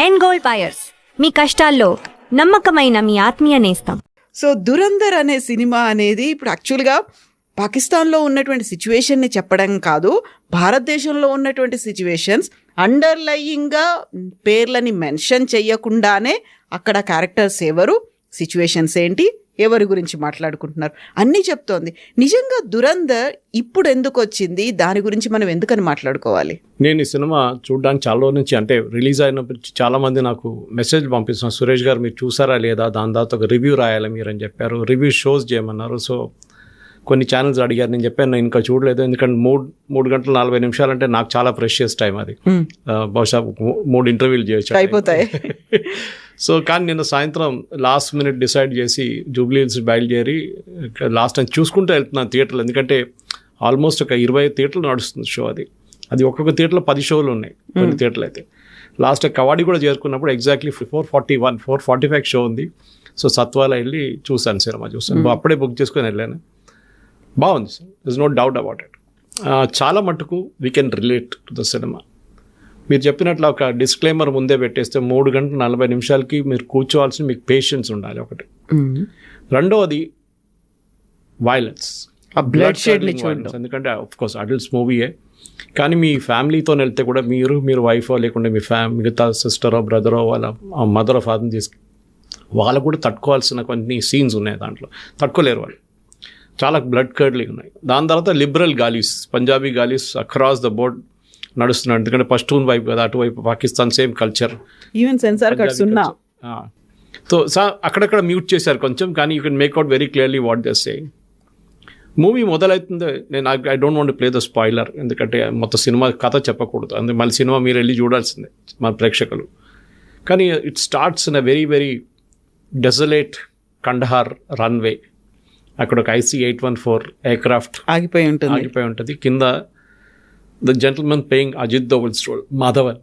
End gold buyers, మీ కష్టాల్లో నమ్మకమైన మీ ఆత్మీయ నేస్తం. సో దురంధర్ అనే సినిమా అనేది ఇప్పుడు యాక్చువల్గా పాకిస్తాన్లో ఉన్నటువంటి సిచ్యువేషన్ని చెప్పడం కాదు, భారతదేశంలో ఉన్నటువంటి సిచ్యువేషన్స్ అండర్లయింగ్గా పేర్లని మెన్షన్ చెయ్యకుండానే అక్కడ క్యారెక్టర్స్ ఎవరు, సిచ్యువేషన్స్ ఏంటి, ఎవరి గురించి మాట్లాడుకుంటున్నారు అన్నీ చెప్తోంది. నిజంగా దురంధర్ ఇప్పుడు ఎందుకు వచ్చింది, దాని గురించి మనం ఎందుకని మాట్లాడుకోవాలి? నేను ఈ సినిమా చూడడానికి చాలా రోజుల నుంచి, అంటే రిలీజ్ అయినప్పటి నుంచి చాలామంది నాకు మెసేజ్ పంపిస్తున్నారు, సురేష్ గారు మీరు చూసారా లేదా, దాని తర్వాత ఒక రివ్యూ రాయాలి మీరు అని చెప్పారు, రివ్యూ షోస్ చేయమన్నారు. సో కొన్ని ఛానల్స్ అడిగారు, నేను చెప్పాను నేను ఇంకా చూడలేదు, ఎందుకంటే 3 గంటల 40 నిమిషాలు అంటే నాకు చాలా ప్రెషియస్ టైం అది. బహుశా 3 ఇంటర్వ్యూలు చేయొచ్చు అయిపోతాయి. సో కానీ నిన్న సాయంత్రం లాస్ట్ మినిట్ డిసైడ్ చేసి జూబ్లీ హిల్స్ బయలుదేరి లాస్ట్ టైం చూసుకుంటూ వెళ్తున్నాను థియేటర్లు, ఎందుకంటే ఆల్మోస్ట్ ఒక 20 థియేటర్లు నడుస్తుంది షో. అది ఒక్కొక్క థియేటర్లో 10 షోలు ఉన్నాయి, కొన్ని థియేటర్లు అయితే. లాస్ట్ కవాడి కూడా చేరుకున్నప్పుడు ఎగ్జాక్ట్లీ 4:45 షో ఉంది. సో సత్వాల వెళ్ళి చూశాను, సినిమా చూసాను, అప్పుడే బుక్ చేసుకొని వెళ్ళాను. బాగుంది sir, is no doubt about it. చాలా మటుకు we can relate to the cinema. మీరు చెప్పినట్లు ఒక డిస్క్లైమర్ ముందే పెట్టేస్తే 3 గంటల 40 నిమిషాలకి మీరు కూర్చోవాల్సిన మీకు పేషెన్స్ ఉండాలి ఒకటి. రెండవది వైలెన్స్, బ్లడ్ షెడ్, ఎందుకంటే ఆఫ్కోర్స్ అడల్ట్స్ మూవీయే, కానీ మీ ఫ్యామిలీతో వెళ్తే కూడా మీరు వైఫో లేకుంటే మీ మిగతా సిస్టరో బ్రదరో వాళ్ళ మదరో ఫాదర్ని తీసుకు వాళ్ళు కూడా తట్టుకోవాల్సిన కొన్ని సీన్స్ ఉన్నాయి దాంట్లో, తట్టుకోలేరు వాళ్ళు, చాలా బ్లడ్ కర్డ్లింగ్ ఉన్నాయి. దాని తర్వాత లిబరల్ గాలీస్, పంజాబీ గాలీస్ అక్రాస్ ద బోర్డ్ నడుస్తున్నాడు, ఎందుకంటే పష్తూన్ వైపు కదా, అటువైపు Pakistan same culture, even censor cuts ఉన్నా. సో అక్కడక్కడ మ్యూట్ చేశారు కొంచెం, కానీ you can make out very clearly what they saying. Movie మొదలవుతుంది, నేను I don't want to play the spoiler, ఎందుకంటే మొత్తం సినిమా కథ చెప్పకూడదు, అందుకే మళ్ళీ సినిమా మీరు వెళ్ళి చూడాల్సిందే మన ప్రేక్షకులు. కానీ it starts in a very very desolate Kandahar runway. అక్కడ ఒక IC-814 ఎయిర్క్రాఫ్ట్ ఆగిపోయి ఉంటుంది. కింద the gentlemen playing Ajit Doval's role Madhavan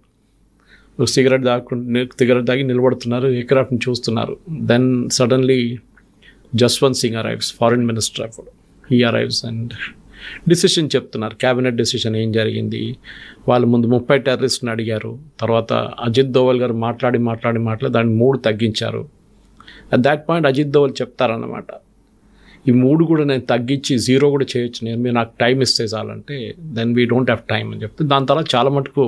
cigarette తాగి నిలబడుతున్నారు, ఎయిర్క్రాఫ్ట్ని చూస్తున్నారు. Then suddenly Jaswant Singh arrives, foreign minister అప్పుడు. హీ అరైవ్స్ అండ్ డిసిషన్ చెప్తున్నారు, క్యాబినెట్ డిసిషన్ ఏం జరిగింది. వాళ్ళు ముందు 30 టెర్రరిస్ట్ని అడిగారు, తర్వాత అజిత్ దోవల్ గారు మాట్లాడి దాన్ని 3 తగ్గించారు. At that point Ajit Doval చెప్తారన్నమాట, ఈ 3 కూడా నేను తగ్గించి 0 కూడా చేయొచ్చు, మీరు నాకు టైం ఇస్తే చాలంటే, then we don't have time అని చెప్తే, దాని తర్వాత చాలా మటుకు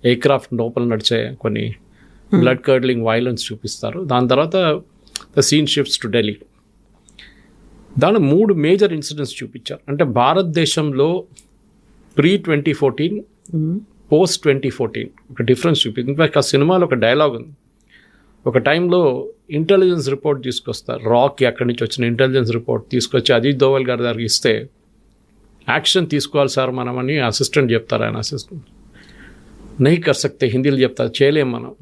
ఎయిర్క్రాఫ్ట్ లోపల నడిచే కొన్ని బ్లడ్ కర్డ్లింగ్ వైలెన్స్ చూపిస్తారు. దాని తర్వాత the scene shifts to Delhi. దాని 3 మేజర్ ఇన్సిడెంట్స్ చూపించారు, అంటే భారతదేశంలో pre-2014 post-2014 ఒక డిఫరెన్స్ చూపించింది. ఇన్ఫాక్ట్ ఆ సినిమాలో ఒక డైలాగ్ ఉంది, ఒక టైంలో ఇంటెలిజెన్స్ రిపోర్ట్ తీసుకొస్తారు, రాక్ అక్కడి నుంచి వచ్చిన ఇంటెలిజెన్స్ రిపోర్ట్ తీసుకొచ్చి అజిత్ దోవల్ గారి దగ్గరికి ఇస్తే, యాక్షన్ తీసుకోవాలి సార్ మనమని అసిస్టెంట్ చెప్తారు, ఆయన అసిస్టెంట్ నహీ కర్ సక్తే, హిందీలో చెప్తారు, చేయలేం మనం.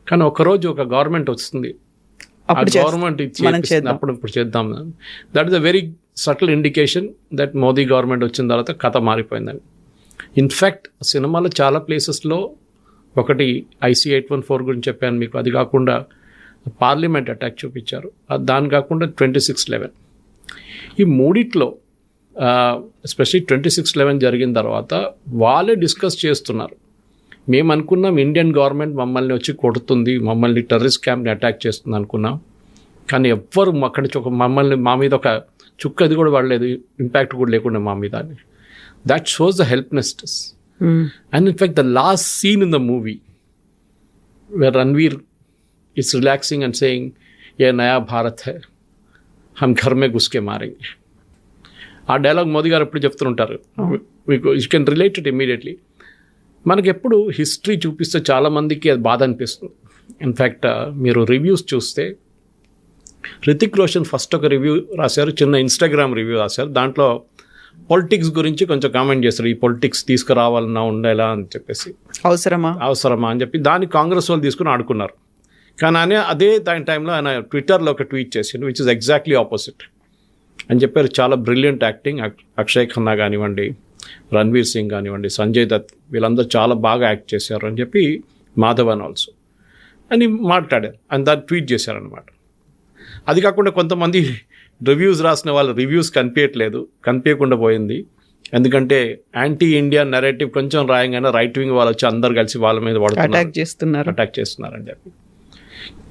కానీ ఒకరోజు ఒక గవర్నమెంట్ వస్తుంది, ఆ గవర్నమెంట్ ఇప్పుడు చేద్దాం. That is a very subtle indication that Modi government వచ్చిన తర్వాత కథ మారిపోయిందని. ఇన్ఫ్యాక్ట్ సినిమాలో చాలా ప్లేసెస్లో, ఒకటి IC-814 గురించి చెప్పాను మీకు, అది కాకుండా పార్లమెంట్ అటాక్ చూపించారు, దాని కాకుండా 26/11. ఈ మూడిట్లో ఎస్పెషల్లీ 26/11 జరిగిన తర్వాత వాళ్ళే డిస్కస్ చేస్తున్నారు, మేము అనుకున్నాం ఇండియన్ గవర్నమెంట్ మమ్మల్ని వచ్చి కొడుతుంది, మమ్మల్ని టెర్రరిస్ట్ క్యాంప్ని అటాక్ చేస్తుంది అనుకున్నాం, కానీ ఎవ్వరు అక్కడి నుంచి మా మీద ఒక చుక్క అది కూడా పడలేదు, ఇంపాక్ట్ కూడా లేకుండా మా మీద. That shows the helplessness. And in fact, the last scene in the movie where Ranveer is relaxing and saying, "Ye naya Bharat hai, hum ghar mein ghus ke marenge." ఆ డైలాగ్ మోదీ గారు ఎప్పుడు చెప్తుంటారు, you can relate it immediately. మనకి ఎప్పుడు history చూపిస్తే చాలామందికి అది బాధ అనిపిస్తుంది. ఇన్ఫ్యాక్ట్ మీరు రివ్యూస్ చూస్తే, రితిక్ రోషన్ ఫస్ట్ ఒక రివ్యూ రాశారు, చిన్న ఇన్స్టాగ్రామ్ రివ్యూ రాశారు, దాంట్లో పొలిటిక్స్ గురించి కొంచెం కామెంట్ చేస్తారు, ఈ పొలిటిక్స్ తీసుకురావాలన్నా ఉండేలా అని చెప్పేసి, అవసరమా అని చెప్పి దాన్ని కాంగ్రెస్ వాళ్ళు తీసుకుని ఆడుకున్నారు. కానీ అదే దాని టైంలో ఆయన ట్విట్టర్లో ఒక ట్వీట్ చేసిండు, విచ్ ఇస్ ఎగ్జాక్ట్లీ ఆపోజిట్ అని చెప్పారు. చాలా బ్రిలియంట్ యాక్టింగ్, అక్షయ్ ఖన్నా కానివ్వండి, రణ్వీర్ సింగ్ కానివ్వండి, సంజయ్ దత్, వీళ్ళందరూ చాలా బాగా యాక్ట్ చేశారు అని చెప్పి, మాధవన్ ఆల్సో అని మాట్లాడారు, అని దాన్ని ట్వీట్ చేశారనమాట. అది కాకుండా కొంతమంది రివ్యూస్ రాసిన వాళ్ళు రివ్యూస్ కనిపించట్లేదు, కనిపించకుండా పోయింది, ఎందుకంటే యాంటీ ఇండియా నెరేటివ్ కొంచెం రాయంగానే రైట్ వింగ్ వాళ్ళు వచ్చి అందరు కలిసి వాళ్ళ మీద అటాక్ చేస్తున్నారని చెప్పి.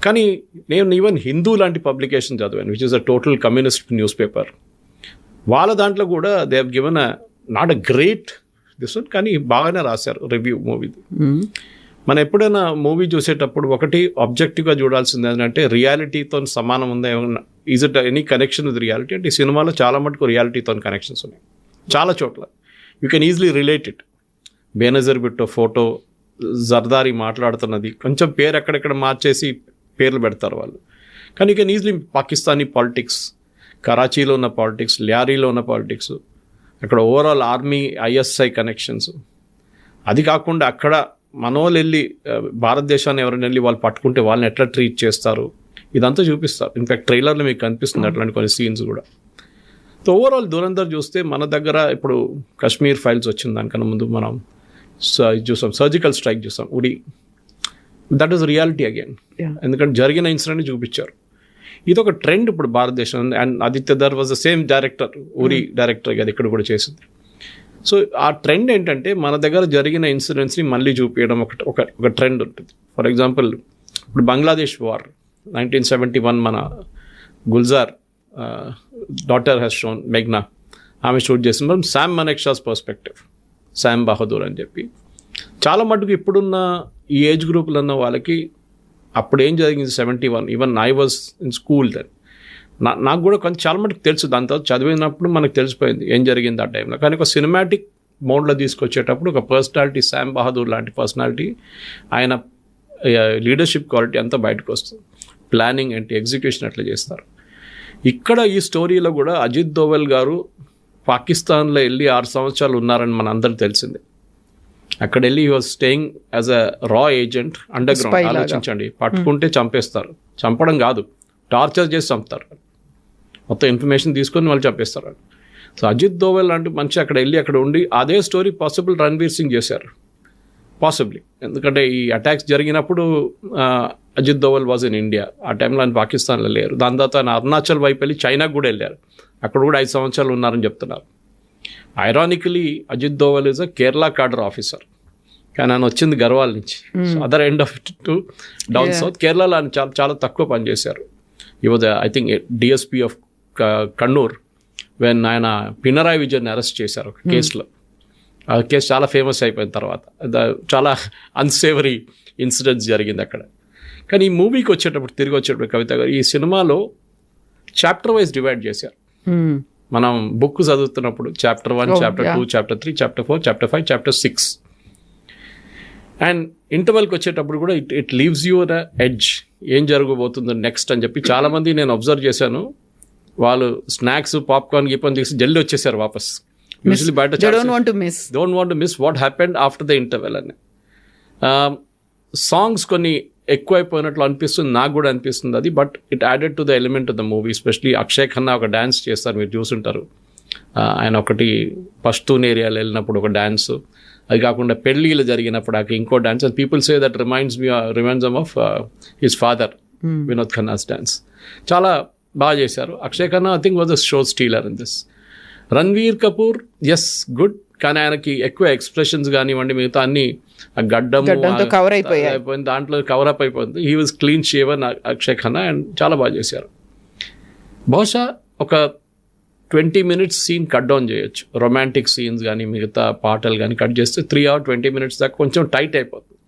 కానీ నేను ఈవెన్ హిందూ లాంటి పబ్లికేషన్ చదివాను, which is a total communist news paper. వాళ్ళ దాంట్లో కూడా they have given not a great this one, కానీ బాగానే రాశారు రివ్యూ మూవీది. మనం ఎప్పుడైనా మూవీ చూసేటప్పుడు ఒకటి ఆబ్జెక్టివ్గా చూడాల్సింది ఏంటంటే రియాలిటీతో సమానం ఉందా, ఏమన్నా is it any connection with reality అంటే ఈ సినిమాలో చాలా మటుకు రియాలిటీతో కనెక్షన్స్ ఉన్నాయి చాలా చోట్ల. You can easily relate it. Benazir Bhutto photo, Zardari మాట్లాడుతున్నది కొంచెం పేరు ఎక్కడెక్కడ మార్చేసి పేర్లు పెడతారు వాళ్ళు, కానీ you can easily Pakistani politics, కరాచీలో ఉన్న పాలిటిక్స్, ల్యారీలో ఉన్న పాలిటిక్స్, అక్కడ ఓవరాల్ ఆర్మీ ఐఎస్ఐ కనెక్షన్స్, అది కాకుండా అక్కడ మనోళ్ళు వెళ్ళి భారతదేశాన్ని ఎవరైనా వెళ్ళి వాళ్ళు పట్టుకుంటే వాళ్ళని ఎట్లా ట్రీట్ చేస్తారు ఇదంతా చూపిస్తారు. ఇన్ఫ్యాక్ట్ ట్రైలర్లో మీకు కనిపిస్తుంది అట్లాంటి కొన్ని సీన్స్ కూడా. సో ఓవరాల్ దురంధర్ చూస్తే మన దగ్గర ఇప్పుడు కాశ్మీర్ ఫైల్స్ వచ్చింది, దానికన్నా ముందు మనం చూసాం సర్జికల్ స్ట్రైక్ చూసాం, ఉరి. దట్ ఈస్ రియాలిటీ అగైన్, ఎందుకంటే జరిగిన ఇన్సిడెంట్ని చూపించారు. ఇది ఒక ట్రెండ్ ఇప్పుడు భారతదేశం. And Aditya Dhar was the same director, Uri director అది ఇక్కడ కూడా చేసింది. సో ఆ ట్రెండ్ ఏంటంటే మన దగ్గర జరిగిన ఇన్సిడెంట్స్ని మళ్ళీ చూపించడం ఒక ట్రెండ్ ఉంటుంది. ఫర్ ఎగ్జాంపుల్ ఇప్పుడు బంగ్లాదేశ్ వార్ 1971 మన Gulzar daughter has shown, Magna, ఆమె షూట్ చేసిన మనం శామ్ మనెక్షాస్ పర్స్పెక్టివ్, శామ్ బహదూర్ అని చెప్పి. చాలా మటుకు ఇప్పుడున్న ఈ ఏజ్ గ్రూపులు ఉన్న వాళ్ళకి అప్పుడు ఏం జరిగింది 71, even I was in school then, నాకు కూడా కొంచెం చాలా మటుకు తెలుసు. దాని తర్వాత చదివినప్పుడు మనకు తెలిసిపోయింది ఏం జరిగింది ఆ టైంలో. కానీ ఒక సినిమాటిక్ మోడ్లో తీసుకొచ్చేటప్పుడు ఒక పర్సనాలిటీ, శామ్ బహదూర్ లాంటి పర్సనాలిటీ, ఆయన లీడర్షిప్ క్వాలిటీ అంతా బయటకు వస్తుంది. ప్లానింగ్ ఏంటి, ఎగ్జిక్యూషన్ ఎట్లా చేస్తారు. ఇక్కడ ఈ స్టోరీలో కూడా అజిత్ దోవల్ గారు పాకిస్తాన్లో వెళ్ళి 6 సంవత్సరాలు ఉన్నారని మన అందరికి తెలిసిందే. అక్కడ వెళ్ళి he was staying as a రా ఏజెంట్ అండర్ గ్రౌండ్. ఆలోచించండి, పట్టుకుంటే చంపేస్తారు, చంపడం కాదు టార్చర్ చేసి చంపుతారు, మొత్తం ఇన్ఫర్మేషన్ తీసుకొని వాళ్ళు చంపేస్తారు. సో అజిత్ దోవల్ లాంటి మంచి అక్కడ వెళ్ళి అక్కడ ఉండి అదే స్టోరీ పాసిబుల్ రణ్వీర్ సింగ్ చేశారు పాసిబ్లీ. ఎందుకంటే ఈ అటాక్స్ జరిగినప్పుడు Ajit Doval was in India, ఆ టైంలో ఆయన పాకిస్తాన్లో లేరు. దాని తర్వాత ఆయన అరుణాచల్ వైపు వెళ్ళి చైనాకు కూడా వెళ్ళారు, అక్కడ కూడా 5 సంవత్సరాలు ఉన్నారని చెప్తున్నారు. Ironically Ajit Doval is a Kerala cadre officer, కానీ ఆయన వచ్చింది గర్వాల్ నుంచి. So other end of it to down south. కేరళలో ఆయన చాలా చాలా తక్కువ పనిచేశారు. ఈ was I think DSP of Kannur when ఆయన పినరాయి విజయన్ అరెస్ట్ చేశారు ఒక కేసులో. ఆ కేసు చాలా ఫేమస్ అయిపోయిన తర్వాత చాలా అన్సేవరీ ఇన్సిడెంట్స్ జరిగింది అక్కడ. కానీ ఈ మూవీకి వచ్చేటప్పుడు తిరిగి వచ్చేటప్పుడు కవిత గారు ఈ సినిమాలో చాప్టర్ వైజ్ డివైడ్ చేశారు. మనం బుక్ చదువుతున్నప్పుడు chapter 1, chapter 2, chapter 3, chapter 4, chapter 5, chapter 6. And ఇంటర్వెల్కి వచ్చేటప్పుడు కూడా it leaves you the edge, ఏం జరగబోతుందో నెక్స్ట్ అని చెప్పి. చాలామంది నేను అబ్జర్వ్ చేశాను, వాళ్ళు స్నాక్స్ పాప్కార్న్ గీపన్ తీసి జల్దీ వచ్చేసారు వాపస్. యూజువల్లీ బయట don't want to miss what happened after the interval అని. సాంగ్స్ కొన్ని ఎక్కువైపోయినట్లు అనిపిస్తుంది, నాకు కూడా అనిపిస్తుంది అది. But it added to the element of the movie. Especially Akshay Khanna ఒక డ్యాన్స్ చేస్తారు, మీరు చూసుంటారు. ఆయన ఒకటి పష్తూన్ ఏరియాలో వెళ్ళినప్పుడు ఒక డ్యాన్స్, అది కాకుండా పెళ్ళిళ్ళు జరిగినప్పుడు అక్కడ ఇంకో dance. And people say that reminds of his father Vinod Khanna's dance. చాలా బాగా చేశారు. Akshaye Khanna I think was a show stealer in this. Ranbir Kapoor is good, కానీ ఆయనకి ఎక్కువ ఎక్స్ప్రెషన్స్ కానివ్వండి మిగతా అన్ని గడ్డంతో కవర్ అయిపోయింది, దాంట్లో కవర్ అప్ అయిపోయింది. He was clean shaven Akshaye Khanna and చాలా బాగా చేశారు. బహుశా ఒక 20 minutes సీన్ కట్ డౌన్ చేయొచ్చు, రొమాంటిక్ సీన్స్ కానీ మిగతా పాటలు కానీ కట్ చేస్తే 3 hours 20 minutes దాకా కొంచెం టైట్ అయిపోతుంది.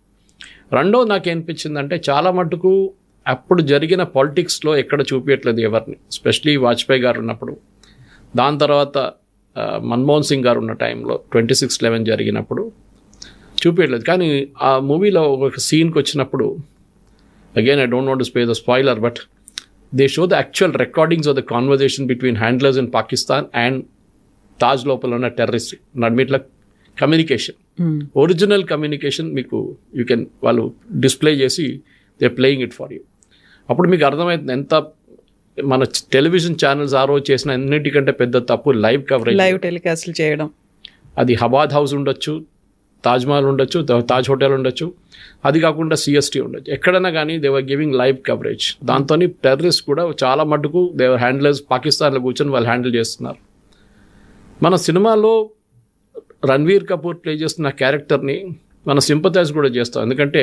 రెండోది నాకు ఏమనిపించిందంటే చాలా మటుకు అప్పుడు జరిగిన పాలిటిక్స్లో ఎక్కడ చూపించట్లేదు ఎవరిని, ఎస్పెషలీ వాజ్పేయి గారు ఉన్నప్పుడు. దాని తర్వాత మన్మోహన్ సింగ్ గారు ఉన్న టైంలో 26/11 జరిగినప్పుడు చూపించట్లేదు. కానీ ఆ మూవీలో ఒక సీన్కి వచ్చినప్పుడు, again I don't want to spill the spoiler, but they show the actual recordings of the conversation between handlers in Pakistan and Taj లోపల ఉన్న టెర్రరిస్ట్ నడిమిట్ల కమ్యూనికేషన్, ఒరిజినల్ కమ్యూనికేషన్ మీకు యూ కెన్ వాళ్ళు డిస్ప్లే చేసి they playing it for you. అప్పుడు మీకు అర్థమవుతుంది ఎంత మన టెలివిజన్ ఛానల్స్ ఆ రోజు చేసిన అన్నిటికంటే పెద్ద తప్పు లైవ్ కవరేజ్, లైవ్ టెలికాస్ట్లు చేయడం. అది హబాద్ హౌస్ ఉండొచ్చు, తాజ్మహల్ ఉండొచ్చు, తాజ్ హోటల్ ఉండొచ్చు, అది కాకుండా సిఎస్టీ ఉండొచ్చు, ఎక్కడైనా కానీ they were giving live coverage. దాంతో టెర్రరిస్ట్ కూడా చాలా మటుకు దేవర్ హ్యాండిలర్స్ పాకిస్తాన్లో కూర్చొని వాళ్ళు హ్యాండిల్ చేస్తున్నారు. మన సినిమాలో రణ్వీర్ కపూర్ ప్లే చేస్తున్న క్యారెక్టర్ని మనం సింపథైజ్ కూడా చేస్తాం. ఎందుకంటే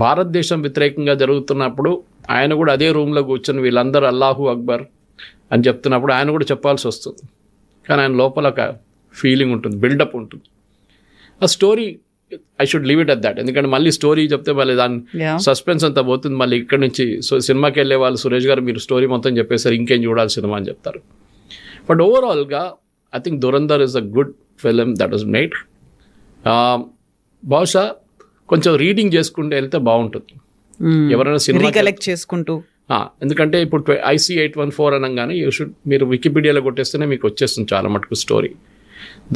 భారతదేశం వ్యతిరేకంగా జరుగుతున్నప్పుడు ఆయన కూడా అదే రూమ్లో కూర్చొని వీళ్ళందరూ అల్లాహు అక్బర్ అని చెప్తున్నప్పుడు ఆయన కూడా చెప్పాల్సి వస్తుంది. కానీ ఆయన లోపల ఒక ఫీలింగ్ ఉంటుంది, బిల్డప్ ఉంటుంది. ఆ story I should leave it at that. ఎందుకంటే మళ్ళీ స్టోరీ చెప్తే మళ్ళీ దాని సస్పెన్స్ అంతా పోతుంది. మళ్ళీ ఇక్కడ నుంచి సినిమాకి వెళ్ళే వాళ్ళు సురేష్ గారు మీరు స్టోరీ మొత్తం చెప్పేసారు, ఇంకేం చూడాలి సినిమా అని చెప్తారు. బట్ ఓవరాల్గా I think Dhurandhar is a good film that was made. బహుశా కొంచెం రీడింగ్ చేసుకుంటే వెళ్తే బాగుంటుంది. ఎవరైనా సినిమా కలెక్ట్ చేసుకుంటూ, ఎందుకంటే ఇప్పుడు IC 814 అనగానే మీరు వికీపీడియాలో కొట్టేస్తేనే మీకు వచ్చేస్తుంది చాలా మటుకు స్టోరీ.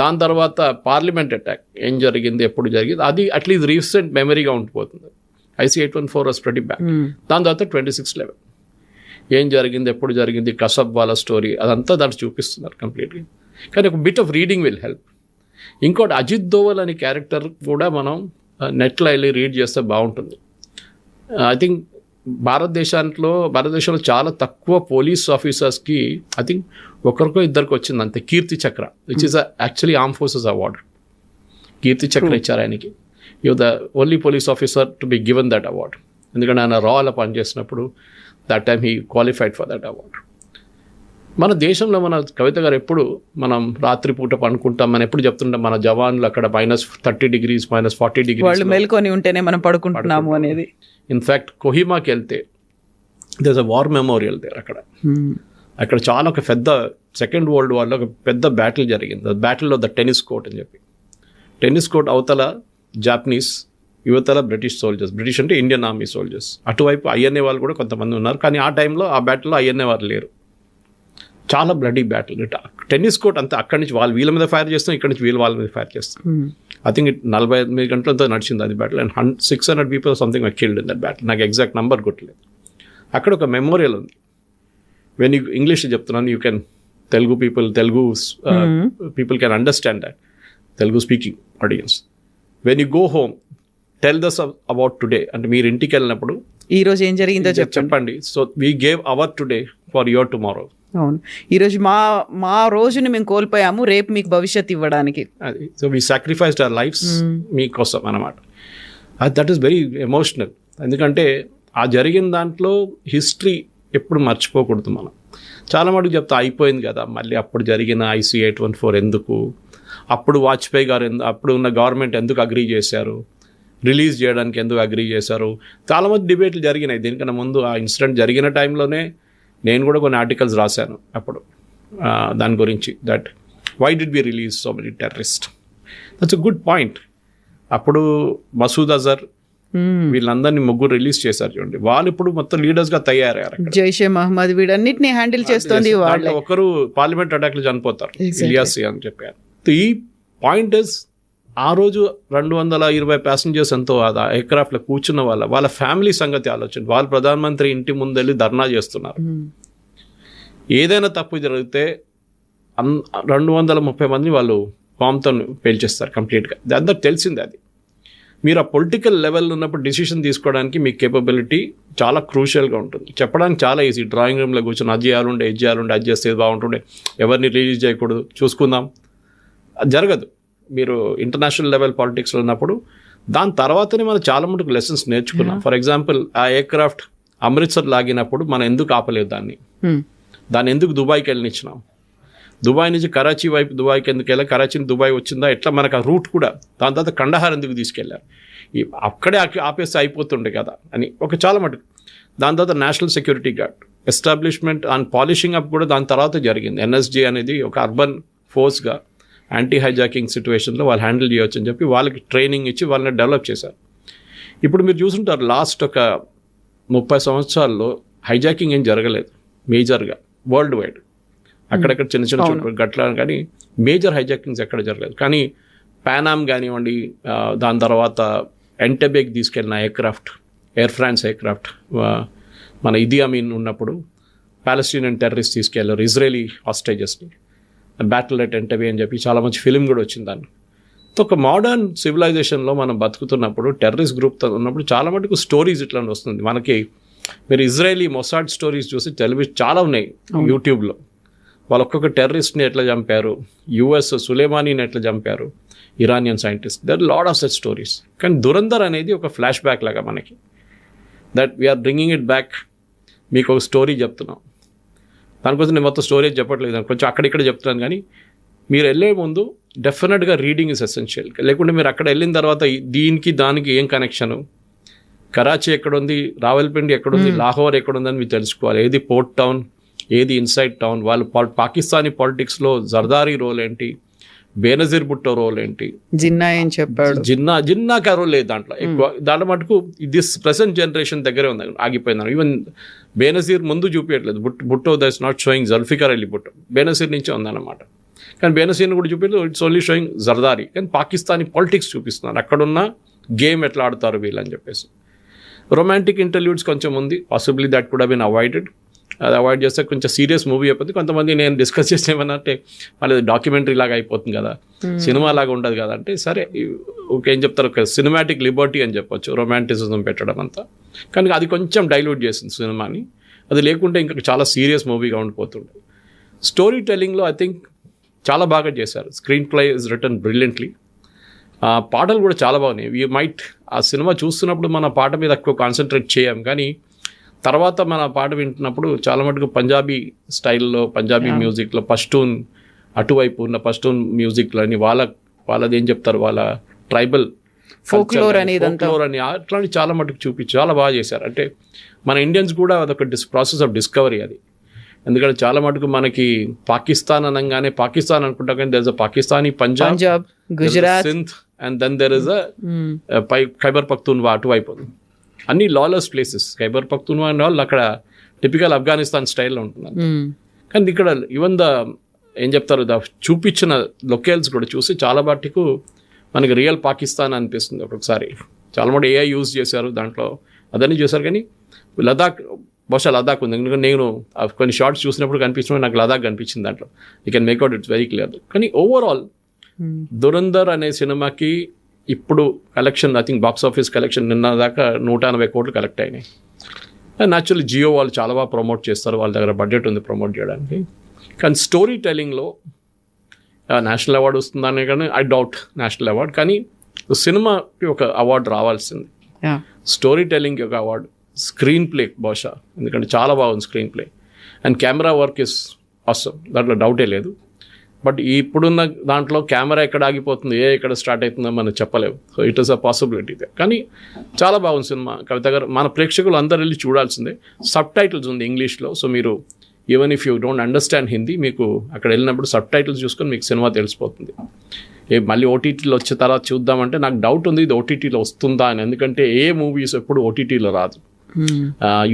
దాని తర్వాత పార్లమెంట్ అటాక్ ఏం జరిగింది, ఎప్పుడు జరిగింది, అది అట్లీస్ట్ రీసెంట్ మెమరీగా ఉండిపోతుంది. IC 814 was pretty bad. దాని తర్వాత 26/11 ఏం జరిగింది, ఎప్పుడు జరిగింది, కసబ్ వాళ్ళ స్టోరీ అదంతా దాంట్లో చూపిస్తున్నారు కంప్లీట్గా. కానీ ఒక bit of reading will help. ఇంకోటి అజిత్ దోవల్ అనే క్యారెక్టర్ కూడా మనం నెట్లో వెళ్ళి రీడ్ చేస్తే బాగుంటుంది. ఐ థింక్ భారతదేశంలో చాలా తక్కువ పోలీస్ ఆఫీసర్స్కి ఐ థింక్ ఒకరికో ఇద్దరికి వచ్చింది అంతే Kirti Chakra, which is actually arm forces award. Kirti Chakra ఇచ్చారు ఆయనకి. You the only police officer to be given that award. ఎందుకంటే ఆయన రాలో పనిచేసినప్పుడు that time he qualified for that award. మన దేశంలో మన కవిత గారు ఎప్పుడు మనం రాత్రిపూట పడుకుంటాం, మనం ఎప్పుడు చెప్తుంటాం మన జవాన్లు అక్కడ -30 degrees -40 degrees వాళ్ళు మేల్కొని ఉంటేనే మనం పడుకుంటున్నాము అనేది. ఇన్ఫ్యాక్ట్ కొహిమాకి వెళ్తే there a war memorial there. అక్కడ చాలా ఒక పెద్ద సెకండ్ వరల్డ్ వార్లో ఒక పెద్ద బ్యాటిల్ జరిగింది. Battle of the tennis court అని చెప్పి. టెన్నిస్ కోర్ట్ అవతల జాపనీస్, యువతల బ్రిటిష్ సోల్జర్స్. బ్రిటిష్ అంటే ఇండియన్ ఆర్మీ సోల్జర్స్. అటువైపు INA వాళ్ళు కూడా కొంతమంది ఉన్నారు. కానీ ఆ టైంలో ఆ బ్యాటిల్లో INA వాళ్ళు లేరు. చాలా బ్లడీ బ్యాటిల్. టెన్నిస్ కోర్ట్ అంతా అక్కడి నుంచి వాళ్ళు వీళ్ళ మీద ఫైర్ చేస్తాం, ఇక్కడి నుంచి వీళ్ళు వాళ్ళ మీద ఫైర్ చేస్తాం. ఐ థింక్ 48 గంటలతో నడిచింది అది battle. And 600 people something killed in that battle. నాకు ఎగ్జాక్ట్ నెంబర్ గుర్తులేదు. అక్కడ ఒక మెమోరియల్ ఉంది. వెన్ యూ ఇంగ్లీష్ చెప్తున్నాను, you can Telugu people can understand that, Telugu speaking audience. When you go home tell this about today. అంటే మీరు ఇంటికి వెళ్ళినప్పుడు ఈ రోజు ఏం జరిగిందో చెప్పండి. So we gave our today for your tomorrow. అవును, ఈరోజు మా రోజుని మేము కోల్పోయాము, రేపు మీకు భవిష్యత్తు ఇవ్వడానికి. అది so we sacrificed our lives మీకోసం అన్నమాట. That is very emotional. ఎందుకంటే ఆ జరిగిన దాంట్లో హిస్టరీ ఎప్పుడు మర్చిపోకూడదు మనం. చాలా మటుకు చెప్తా అయిపోయింది కదా, మళ్ళీ అప్పుడు జరిగిన IC 814 ఎందుకు, అప్పుడు వాజ్పేయి గారు అప్పుడు ఉన్న గవర్నమెంట్ ఎందుకు అగ్రీ చేశారు, రిలీజ్ చేయడానికి ఎందుకు అగ్రీ చేశారు, చాలామంది డిబేట్లు జరిగినాయి. దీనికన్నా ముందు ఆ ఇన్సిడెంట్ జరిగిన టైంలోనే నేను కూడా కొన్ని ఆర్టికల్స్ రాశాను అప్పుడు దాని గురించి. That why did we release so many terrorist. That's a good point. అప్పుడు మసూద్ అజర్ వీళ్ళందరినీ ముగ్గురు రిలీజ్ చేశారు చూడండి. వాళ్ళు ఇప్పుడు మొత్తం లీడర్స్గా తయారయ్యారు. జైషే మహమ్మద్ వీడన్నిటిని హ్యాండిల్ చేస్తుంది. ఒకరు పార్లమెంట్ అటాక్లు చనిపోతారు, ఇలియాస్ అని చెప్పారు. ఈ పాయింట్ ఇస్ ఆ రోజు 220 passengers ఎంతో ఎయిర్క్రాఫ్ట్లో కూర్చున్న వాళ్ళ ఫ్యామిలీ సంగతి ఆలోచన. వాళ్ళు ప్రధానమంత్రి ఇంటి ముందు వెళ్ళి ధర్నా చేస్తున్నారు. ఏదైనా తప్పు జరిగితే 230 మంది వాళ్ళు బాంబుతో పేల్చేస్తారు కంప్లీట్గా. అందరికి తెలిసిందే అది. మీరు ఆ పొలిటికల్ లెవెల్ ఉన్నప్పుడు డిసిషన్ తీసుకోవడానికి మీ కేపబిలిటీ చాలా క్రూషియల్గా ఉంటుంది. చెప్పడానికి చాలా ఈజీ, డ్రాయింగ్ రూమ్లో కూర్చొని అది చేయాలంటే అది చేస్తే బాగుంటుండే, ఎవరిని రిలీజ్ చేయకూడదు, చూసుకుందాం. అది జరగదు. మీరు ఇంటర్నేషనల్ లెవెల్ పాలిటిక్స్లో ఉన్నప్పుడు దాని తర్వాతనే మనం చాలా మటుకు లెసన్స్ నేర్చుకున్నాం. ఫర్ ఎగ్జాంపుల్ ఆ ఎయిర్క్రాఫ్ట్ అమృత్సర్ లాగినప్పుడు మనం ఎందుకు ఆపలేదు దాన్ని ఎందుకు దుబాయ్కి వెళ్ళనిచ్చినాం, దుబాయ్ నుంచి కరాచీ వైపు దుబాయ్కి ఎందుకు వెళ్ళా, కరాచీ నుంచి దుబాయ్ వచ్చిందా, ఎట్లా మనకు ఆ రూట్ కూడా. దాని తర్వాత కండహార్ ఎందుకు తీసుకెళ్ళారు, అక్కడే ఆపేస్తే అయిపోతుండే కదా అని ఒక చాలా మటుకు. దాని తర్వాత national security gourd establishment and polishing up కూడా దాని తర్వాత జరిగింది. NSG అనేది ఒక అర్బన్ ఫోర్స్గా యాంటీ హైజాకింగ్ సిచ్యువేషన్లో వాళ్ళు హ్యాండిల్ చేయవచ్చు అని చెప్పి వాళ్ళకి ట్రైనింగ్ ఇచ్చి వాళ్ళని డెవలప్ చేశారు. ఇప్పుడు మీరు చూసుంటారు లాస్ట్ ఒక 30 సంవత్సరాల్లో హైజాకింగ్ ఏం జరగలేదు మేజర్గా వరల్డ్ వైడ్. అక్కడక్కడ చిన్న చిన్న గట్ల కానీ మేజర్ హైజాకింగ్స్ ఎక్కడ జరగలేదు. కానీ పానామ్ కానివ్వండి, దాని తర్వాత ఎంటెబేకి తీసుకెళ్ళిన ఎయిర్క్రాఫ్ట్, ఎయిర్ ఫ్రాన్స్ ఎయిర్క్రాఫ్ట్, మన ఇదీ అమీన్ ఉన్నప్పుడు పాలస్తీనియన్ టెర్రరిస్ట్ తీసుకెళ్లారు ఇజ్రాయలీ హాస్టేజెస్ని, బ్యాటిల్ ఎట్ ఎంటబే అని చెప్పి చాలా మంచి ఫిలిం కూడా వచ్చింది దాన్ని. ఒక మోడర్న్ సివిలైజేషన్లో మనం బతుకుతున్నప్పుడు టెర్రరిస్ట్ గ్రూప్తో ఉన్నప్పుడు చాలా మటుకు స్టోరీస్ ఇట్లా వస్తుంది మనకి. మీరు ఇజ్రాయలీ మొసాడ్ స్టోరీస్ చూసి టెలివిజన్ చాలా ఉన్నాయి యూట్యూబ్లో. వాళ్ళు ఒక్కొక్క టెర్రరిస్ట్ని ఎట్లా చంపారు, US సులేమానీని ఎట్లా చంపారు, Iranian scientist, there lot of such stories. కానీ దురంధర్ అనేది ఒక ఫ్లాష్ బ్యాక్ లాగా మనకి, that we are bringing it back. మీకు ఒక స్టోరీ చెప్తున్నాం, దానికోసం నేను మొత్తం స్టోరీ చెప్పట్లేదు, కొంచెం అక్కడిక్కడ చెప్తున్నాను. కానీ మీరు వెళ్ళే ముందు డెఫినెట్గా రీడింగ్ ఇస్ ఎసెన్షియల్. లేకుంటే మీరు అక్కడ వెళ్ళిన తర్వాత దీనికి దానికి ఏం కనెక్షను, కరాచీ ఎక్కడుంది, రావల్పిండి ఎక్కడుంది, లాహోర్ ఎక్కడుందని మీరు తెలుసుకోవాలి. ఏది పోర్ట్ టౌన్, ఏది ఇన్సైడ్ టౌన్, వాళ్ళు పాకిస్తానీ పాలిటిక్స్లో జర్దారీ రోల్ ఏంటి, బేనజీర్ భుట్టో రోల్ ఏంటి, జిన్నా ఏం చెప్పాడు, జిన్నాకి రోల్ లేదు దాంట్లో ఎక్కువ. దాంట్లో మటుకు దిస్ ప్రెసెంట్ జనరేషన్ దగ్గరే ఉంది, ఆగిపోయింది. ఈవెన్ బేనజీర్ ముందు చూపించట్లేదు, Bhutto that's not showing Zulfikar Ali Bhutto, Benazir నుంచే ఉందన్నమాట. కానీ బేనజీర్ని కూడా చూపించలేదు, ఇట్స్ ఓన్లీ షోయింగ్ జర్దారీ. కానీ పాకిస్తానీ పాలిటిక్స్ చూపిస్తున్నారు, అక్కడున్న గేమ్ ఎట్లా ఆడతారు వీళ్ళని చెప్పేసి. రొమాంటిక్ ఇంటర్వ్యూస్ కొంచెం ఉంది, possibly that could have been avoided. అది అవాయిడ్ చేస్తే కొంచెం సీరియస్ మూవీ అయిపోతుంది. కొంతమంది నేను డిస్కస్ చేస్తే ఏమన్నంటే మళ్ళీ డాక్యుమెంటరీ లాగా అయిపోతుంది కదా, సినిమా లాగా ఉండదు కదా అంటే, సరే ఓకే ఏం చెప్తారు, ఒక సినిమాటిక్ లిబర్టీ అని చెప్పొచ్చు రొమాంటిసిజం పెట్టడం అంతా. కానీ అది కొంచెం డైల్యూట్ చేసింది సినిమాని, అది లేకుంటే ఇంకా చాలా సీరియస్ మూవీగా ఉండిపోతుండే. స్టోరీ టెల్లింగ్లో ఐ థింక్ చాలా బాగా చేశారు. Screen play is return brilliantly. పాటలు కూడా చాలా బాగున్నాయి. వీ మైట్ ఆ సినిమా చూస్తున్నప్పుడు మన పాట మీద ఎక్కువ కాన్సన్ట్రేట్ చేయం, కానీ తర్వాత మన పాట వింటున్నప్పుడు చాలా మటుకు పంజాబీ స్టైల్లో, పంజాబీ మ్యూజిక్లో పష్టూన్ అటువైపు ఉన్న పష్టూన్ మ్యూజిక్లో అని వాళ్ళది ఏం చెప్తారు, వాళ్ళ ట్రైబల్ ఫోక్లోర్ అని అట్లాంటి చాలా మటుకు చూపించి చాలా బాగా చేశారు. అంటే మన ఇండియన్స్ కూడా అదొక ప్రాసెస్ ఆఫ్ డిస్కవరీ అది. ఎందుకంటే చాలా మటుకు మనకి పాకిస్తాన్ అనగానే పాకిస్తాన్ అనుకుంటా, కానీ there is a Pakistani Punjab, Gujarat, Sindh, and then there is a Khyber Pakhtunkhwa అటువైపు. అన్ని lawless places. Khyber Pakhtunkhwa and all అక్కడ టిపికల్ ఆఫ్ఘనిస్తాన్ స్టైల్లో ఉంటుంది. కానీ ఇక్కడ ఈవెన్ ఏం చెప్తారు, చూపించిన లొకేల్స్ కూడా చూసి చాలా మటుకు మనకి రియల్ పాకిస్తాన్ అనిపిస్తుంది ఒక్కొక్కసారి. చాలా మటు ఏఐ యూజ్ చేశారు దాంట్లో, అదన్నీ చేశారు. కానీ లదాఖ్, బహుశా లదాఖ్ ఉంది, ఎందుకంటే నేను కొన్ని షార్ట్స్ చూసినప్పుడు కనిపించినప్పుడు నాకు లదాఖ్ కనిపించింది దాంట్లో. You can make out it's very clear. కానీ ఓవరాల్ దురంధర్ అనే సినిమాకి ఇప్పుడు collection, I think box office collection నిన్న దాకా 180 కోట్లు కలెక్ట్ అయినాయి. యాక్చువల్లీ జియో వాళ్ళు చాలా బాగా ప్రమోట్ చేస్తారు, వాళ్ళ దగ్గర బడ్జెట్ ఉంది ప్రమోట్ చేయడానికి. కానీ స్టోరీ టెల్లింగ్లో నేషనల్ అవార్డు వస్తుందనే కానీ ఐ డౌట్ నేషనల్ అవార్డు. కానీ సినిమాకి ఒక అవార్డు రావాల్సింది, స్టోరీ టెల్లింగ్కి ఒక అవార్డు, స్క్రీన్ ప్లే బహుశా, ఎందుకంటే చాలా బాగుంది screen play, and camera work is awesome, దాంట్లో డౌటే లేదు. బట్ ఇప్పుడున్న దాంట్లో కెమెరా ఎక్కడ ఆగిపోతుంది, ఎక్కడ స్టార్ట్ అవుతుందో మనం చెప్పలేము. So it is a possibility. కానీ చాలా బాగుంది సినిమా. కవిత గారు, మన ప్రేక్షకులు అందరు వెళ్ళి చూడాల్సిందే. సబ్ టైటిల్స్ ఉంది ఇంగ్లీష్లో, సో మీరు even if you don't understand Hindi, మీకు అక్కడ వెళ్ళినప్పుడు సబ్ టైటిల్స్ చూసుకొని మీకు సినిమా తెలిసిపోతుంది. మళ్ళీ ఓటీటీలో వచ్చే తర్వాత చూద్దామంటే నాకు డౌట్ ఉంది ఇది ఓటీటీలో వస్తుందా అని. ఎందుకంటే ఏ మూవీస్ ఎప్పుడు ఓటీటీలో రాదు,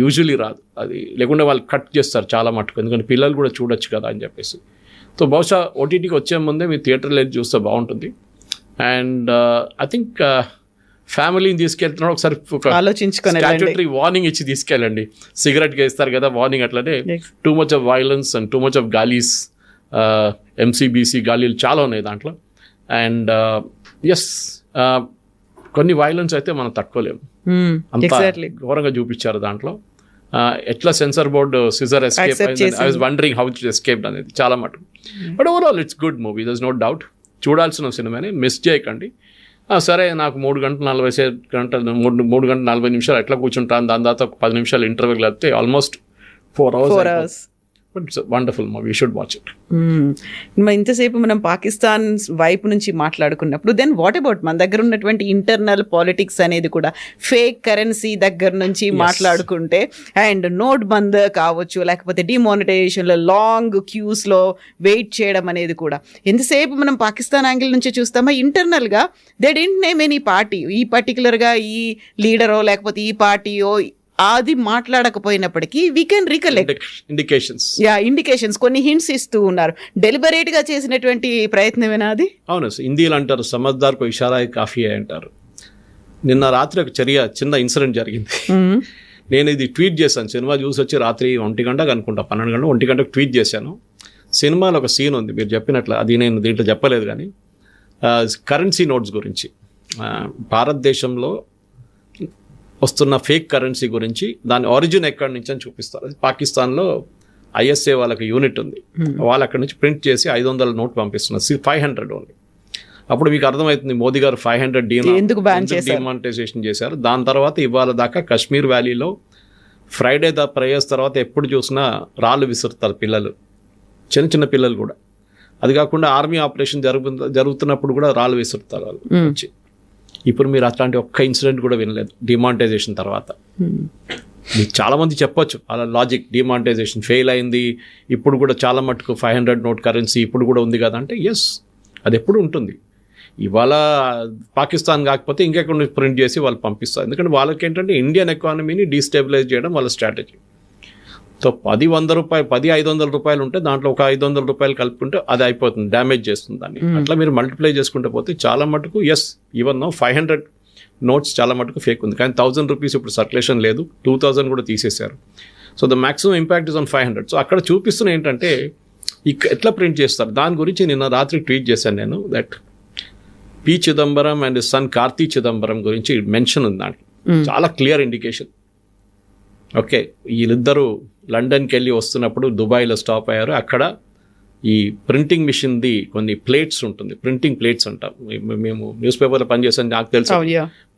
యూజువలీ రాదు అది, లేకుంటే వాళ్ళు కట్ చేస్తారు చాలా మటుకు, ఎందుకంటే పిల్లలు కూడా చూడొచ్చు కదా అని చెప్పేసి. సో బహుశా ఓటీటీకి వచ్చే ముందే మీరు థియేటర్లో వెళ్ళి చూస్తే బాగుంటుంది. అండ్ ఐ థింక్ ఫ్యామిలీని తీసుకెళ్తున్నాడు, ఒకసారి స్టాట్యూటరీ వార్నింగ్ ఇచ్చి తీసుకెళ్ళండి. సిగరెట్కి వేస్తారు కదా వార్నింగ్, అట్లనే too much of violence and too much of గాలీస్, ఎంసీబీసీ గాలీలు చాలా ఉన్నాయి దాంట్లో. అండ్ ఎస్, కొన్ని వైలెన్స్ అయితే మనం తట్టుకోలేము, అంత ఘోరంగా చూపించారు దాంట్లో. ఎట్లా సెన్సార్ బోర్డు సిజర్ ఎస్కేప్ అయింది, I was wondering how it escaped అనేది చాలా మటు. But overall it's good movie, there is no doubt. చూడాల్సిన సినిమాని మిస్ చేయకండి. సరే నాకు 3 గంటలు 40 నిమిషాలు ఎట్లా కూర్చుంటాను, దాని తర్వాత ఒక 10 నిమిషాలు ఇంటర్వ్యూ కలిపితే almost 4 hours. But it's wonderful movie, you should watch it. ఇంతసేపు మనం పాకిస్తాన్ వైపు నుంచి మాట్లాడుకున్నప్పుడు, దెన్ వాట్ అబౌట్ మన దగ్గర ఉన్నటువంటి ఇంటర్నల్ పాలిటిక్స్ అనేది కూడా, ఫేక్ కరెన్సీ దగ్గర నుంచి మాట్లాడుకుంటే, అండ్ నోట్ బంద్ కావచ్చు, లేకపోతే డిమానిటైజేషన్లో లాంగ్ క్యూస్లో వెయిట్ చేయడం అనేది కూడా, ఎంతసేపు మనం పాకిస్తాన్ యాంగిల్ నుంచి చూస్తామా, ఇంటర్నల్గా they didn't name any party, ఈ పర్టికులర్గా ఈ లీడరో లేకపోతే ఈ పార్టీయో అది మాట్లాడకపోయినప్పటికీ వీ కెన్ రికలెక్ట్ ఇండికేషన్స్, కొన్ని హింట్స్ ఇస్తూ ఉన్నారు. డెలిబరేట్ గా చేసినటువంటి ప్రయత్నమేనా అది? అవును, హిందీలో అంటారు సమజ్దార్ కో ఇషారా కాఫీ అంటారు. నిన్న రాత్రి ఒక చిన్న ఇన్సిడెంట్ జరిగింది. నేను ఇది ట్వీట్ చేశాను, సినిమా చూసి వచ్చి రాత్రి 1 గంటకు అనుకుంటా, 1 గంటకు ట్వీట్ చేశాను. సినిమాలో ఒక సీన్ ఉంది మీరు చెప్పినట్లు, అది నేను దీంట్లో చెప్పలేదు, కానీ కరెన్సీ నోట్స్ గురించి, భారతదేశంలో వస్తున్న ఫేక్ కరెన్సీ గురించి, దాని ఆరిజిన్ ఎక్కడి నుంచి అని చూపిస్తారు. పాకిస్తాన్లో ఐఎస్ఏ వాళ్ళకి యూనిట్ ఉంది, వాళ్ళు అక్కడి నుంచి ప్రింట్ చేసి 500 నోట్ పంపిస్తున్నారు, 500 ఓన్లీ. అప్పుడు మీకు అర్థమవుతుంది మోదీ గారు 500 ఎందుకు ban చేశారు? డిమానిటైజేషన్ చేశారు. దాని తర్వాత ఇవాళ దాకా కాశ్మీర్ వ్యాలీలో ఫ్రైడే ప్రేయర్స్ తర్వాత ఎప్పుడు చూసినా రాళ్ళు విసురుతారు పిల్లలు, చిన్న చిన్న పిల్లలు కూడా. అది కాకుండా ఆర్మీ ఆపరేషన్ జరుగుతున్నప్పుడు కూడా రాళ్ళు విసురుతారు వాళ్ళు వచ్చి. ఇప్పుడు మీరు అట్లాంటి ఒక్క ఇన్సిడెంట్ కూడా వినలేదు డిమానిటైజేషన్ తర్వాత. మీకు చాలామంది చెప్పొచ్చు అలా లాజిక్, డిమానిటైజేషన్ ఫెయిల్ అయింది, ఇప్పుడు కూడా చాలా మటుకు 500 నోట్ కరెన్సీ ఇప్పుడు కూడా ఉంది కదా అంటే ఎస్, అది ఎప్పుడు ఉంటుంది. ఇవాళ పాకిస్తాన్ కాకపోతే ఇంకెక్కడ ప్రింట్ చేసి వాళ్ళు పంపిస్తారు. ఎందుకంటే వాళ్ళకి ఏంటంటే ఇండియన్ ఎకానమీని డీస్టెబిలైజ్ చేయడం వాళ్ళ స్ట్రాటజీ. సో 10-100 రూపాయలు 10-500 రూపాయలు ఉంటే దాంట్లో ఒక 500 రూపాయలు కలుపుకుంటే అది అయిపోతుంది, డ్యామేజ్ చేస్తుంది దాన్ని. అట్లా మీరు మల్టిప్లై చేసుకుంటే పోతే చాలా మటుకు ఎస్, ఈవెన్ 500 నోట్స్ చాలా మటుకు ఫేక్ ఉంది. కానీ 1000 రూపీస్ ఇప్పుడు సర్క్యులేషన్ లేదు, 2000 కూడా తీసేశారు. So the maximum impact is on 500. So అక్కడ చూపిస్తున్న ఏంటంటే ఎట్లా ప్రింట్ చేస్తారు దాని గురించి నిన్న రాత్రి ట్వీట్ చేశాను నేను. That P Chidambaram and son Karti Chidambaram గురించి మెన్షన్ ఉంది దాంట్లో, చాలా క్లియర్ ఇండికేషన్. ఓకే, వీళ్ళిద్దరూ లండన్కి వెళ్ళి వస్తున్నప్పుడు దుబాయ్లో స్టాప్ అయ్యారు. అక్కడ ఈ ప్రింటింగ్ మిషన్ది కొన్ని ప్లేట్స్ ఉంటుంది, ప్రింటింగ్ ప్లేట్స్ అంటాం మేము, న్యూస్ పేపర్లో పనిచేసాను నాకు తెలుసు.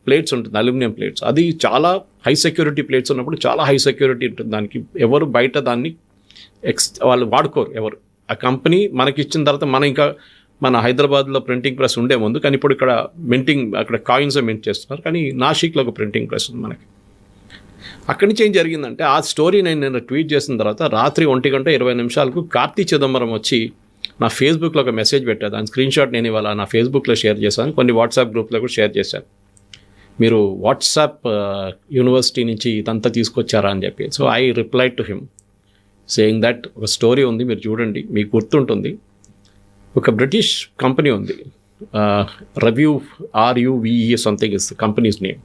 ప్లేట్స్ ఉంటుంది, అల్యూమినియం ప్లేట్స్. అది చాలా హై సెక్యూరిటీ ప్లేట్స్ ఉన్నప్పుడు చాలా హై సెక్యూరిటీ ఉంటుంది దానికి. ఎవరు బయట దాన్ని వాళ్ళు వాడుకోరు ఎవరు. ఆ కంపెనీ మనకి ఇచ్చిన తర్వాత మన హైదరాబాద్లో ప్రింటింగ్ ప్రెస్ ఉండే ముందు, కానీ ఇప్పుడు ఇక్కడ అక్కడ కాయిన్స్ మింట్ చేస్తున్నారు. కానీ నాసిక్లో ఒక ప్రింటింగ్ ప్రెస్ ఉంది మనకి. అక్కడి నుంచి ఏం జరిగిందంటే ఆ స్టోరీ నేను ట్వీట్ చేసిన తర్వాత రాత్రి 1:20 కార్తీ చిదంబరం వచ్చి నా ఫేస్బుక్లో ఒక మెసేజ్ పెట్టారు. దాని స్క్రీన్ షాట్ నేను ఇవాళ నా ఫేస్బుక్లో షేర్ చేశాను, కొన్ని వాట్సాప్ గ్రూప్లో కూడా షేర్ చేశాను. మీరు వాట్సాప్ యూనివర్సిటీ నుంచి ఇదంతా తీసుకొచ్చారా అని చెప్పి. So I replied to him saying that ఒక స్టోరీ ఉంది, మీరు చూడండి, మీకు గుర్తుంటుంది. ఒక బ్రిటిష్ కంపెనీ ఉంది, RUVE something is companies name.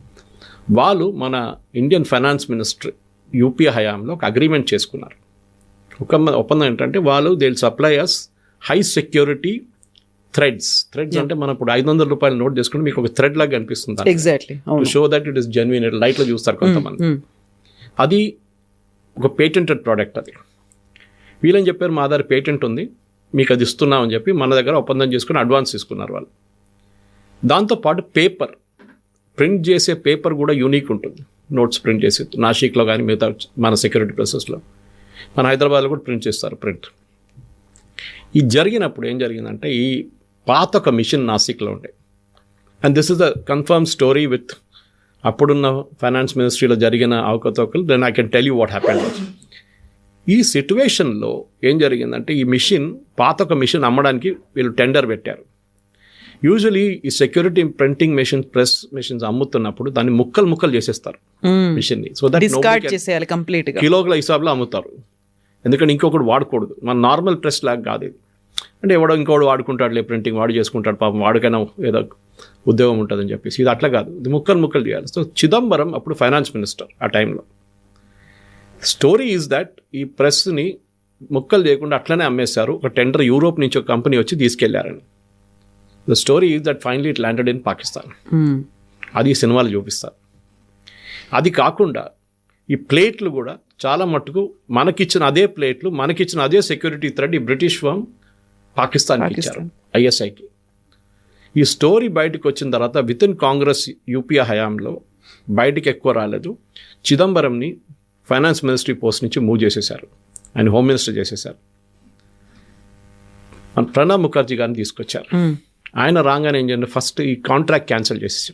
వాళ్ళు మన ఇండియన్ ఫైనాన్స్ మినిస్టర్ యూపీఏ హయాంలో ఒక అగ్రిమెంట్ చేసుకున్నారు. ఒక ఒప్పందం ఏంటంటే వాళ్ళు they will supply us high security threads అంటే మనం ఇప్పుడు 500 రూపాయలు నోట్ చేసుకుంటే మీకు ఒక థ్రెడ్ లాగా కనిపిస్తుంది. Exactly, to show that it is genuine. లైట్లో చూస్తారు కొంతమంది. అది ఒక పేటెంటెడ్ ప్రోడక్ట్. అది వీళ్ళని చెప్పారు మా దగ్గర పేటెంట్ ఉంది, మీకు అది ఇస్తున్నామని చెప్పి మన దగ్గర ఒప్పందం చేసుకుని అడ్వాన్స్ తీసుకున్నారు వాళ్ళు. దాంతోపాటు పేపర్ ప్రింట్ చేసే పేపర్ కూడా యూనిక్ ఉంటుంది. నోట్స్ ప్రింట్ చేసి నాసిక్లో కానీ మిగతా మన సెక్యూరిటీ ప్రాసెస్లో, మన హైదరాబాద్లో కూడా ప్రింట్ చేస్తారు ప్రింట్. ఇది జరిగినప్పుడు ఏం జరిగిందంటే ఈ పాత ఒక మిషన్ నాసిక్లో ఉండే. And this is the confirm story with అప్పుడున్న ఫైనాన్స్ మినిస్ట్రీలో జరిగిన అవకతవకలు. Then I can tell you what happened. ఈ సిట్యువేషన్లో ఏం జరిగిందంటే ఈ మిషన్, పాత ఒక మిషన్ అమ్మడానికి వీళ్ళు టెండర్ పెట్టారు. యూజువలీ ఈ security printing machine, press machines అమ్ముతున్నప్పుడు దాన్ని ముక్కలు చేసేస్తారు మిషన్ని. సో దట్ చేసేయాలి కంప్లీట్గా, కిలోల హిసాబ్లో అమ్ముతారు. ఎందుకంటే ఇంకొకటి వాడకూడదు. మన నార్మల్ ప్రెస్ లాగా కాదు ఇది. అంటే ఇంకోడు వాడుకుంటాడులే ప్రింటింగ్, వాడు చేసుకుంటాడు పాపం, వాడికైనా ఏదో ఉద్యోగం ఉంటుందని చెప్పేసి. ఇది అట్లా కాదు, ఇది ముక్కలు చేయాలి. సో చిదంబరం అప్పుడు ఫైనాన్స్ మినిస్టర్ ఆ టైంలో. స్టోరీ ఈజ్ దట్ ఈ ప్రెస్ని ముక్కలు చేయకుండా అట్లనే అమ్మేశారు. ఒక టెండర్ యూరోప్ నుంచి ఒక కంపెనీ వచ్చి తీసుకెళ్లారని. The story is that finally it landed in Pakistan. అది సినిమాలు చూపిస్తారు. అది కాకుండా ఈ ప్లేట్లు కూడా చాలా మట్టుకు మనకిచ్చిన అదే ప్లేట్లు, మనకిచ్చిన అదే సెక్యూరిటీ థ్రెడ్ ఈ బ్రిటిష్ ఫర్మ్ పాకిస్తాన్కి ఇచ్చారు, ISIకి. ఈ స్టోరీ బయటకు వచ్చిన తర్వాత విత్ ఇన్ కాంగ్రెస్ యూపీఏ హయాంలో బయటికి ఎక్కువ రాలేదు. చిదంబరంని ఫైనాన్స్ మినిస్ట్రీ పోస్ట్ నుంచి మూవ్ చేసేశారు, ఆయన హోమ్ మినిస్టర్ చేసేశారు. ప్రణబ్ ముఖర్జీ గారిని తీసుకొచ్చారు. ఆయన రాగానే ఏం చేయండి, ఫస్ట్ ఈ కాంట్రాక్ట్ క్యాన్సిల్ చేసేసి